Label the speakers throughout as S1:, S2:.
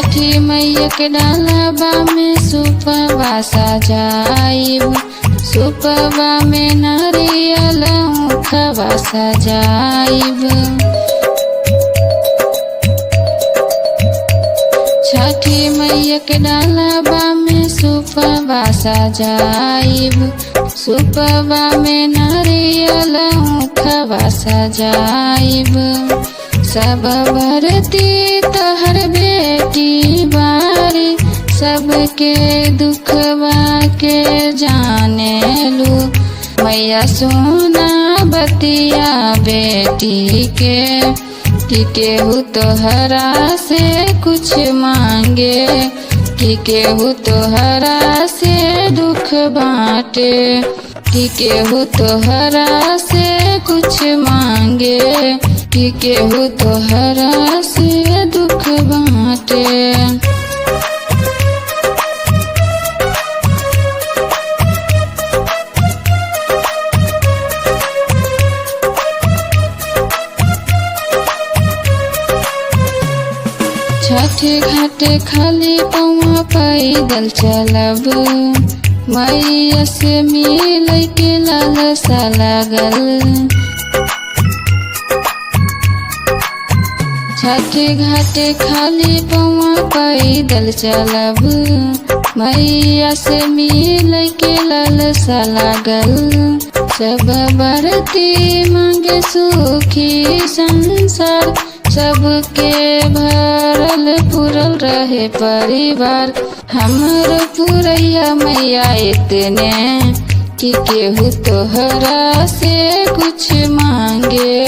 S1: छठी मैया के डालबा में सुपवा सजाइब, सुपवा में नारियल मुखवा सजाइब। छठी मैया के डालबा में सुपवा सजाइब, सुपवा में नारियल मुखवा सजाइब। सब भरती तोहर बेटी बारी, सबके दुखवा के जाने लू। मैया सोना बतिया बेटी के, कि केहू तोहरा से कुछ मांगे, कि केहू तोहरा से दुख बाटे, कि केहू तोहरा से कुछ मांगे, कि केहू तोहरा से दुख बाटे। छठे घाटे खाली पौवा पैदल चलब, मैया से मिले के लालसा लागल। छठे घाटे खाली पौवा पैदल चलब, मैया से मिले के लालसा लागल। सब बरती मांगे सुखी संसार, सबके भरल पुरल रहे परिवार। हमर पुरैया मैया इतने, कि केहू तोहरा से कुछ मांगे,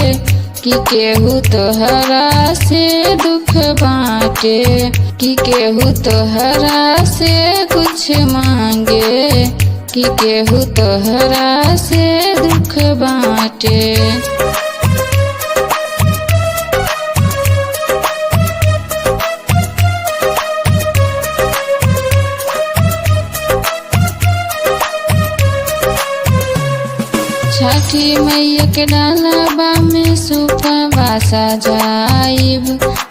S1: कि केहू तोहरा से दुख बाटे, कि केहू तोहरा से कुछ मांगे, कि केहू तोहरा से दुख बाटे। छठी मैया के डालबा में सुपवा सजाइब,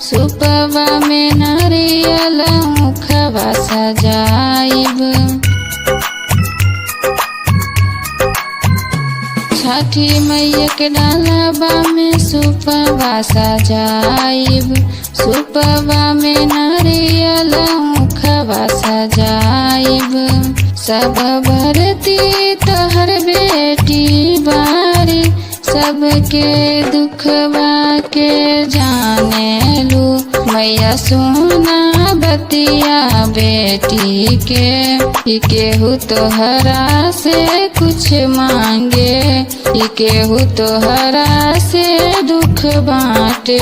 S1: सुपवा में नारियल मुखवा सजाइब। छठी मैया के डालबा में सुपवा सजाइब, सुपवा में नारियल मुखवा सजाइब। सब भरती तोहर बेटी बारी, सबके दुखवा के जाने लू। मैया सोना बतिया बेटी के, कि केहू तोहरा से कुछ मांगे, कि केहू तोहरा से दुख बाटे,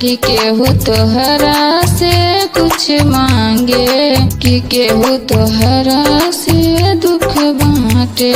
S1: कि केहू तोहरा से कुछ मांगे, कि केहू तोहरा से दुख बाटे।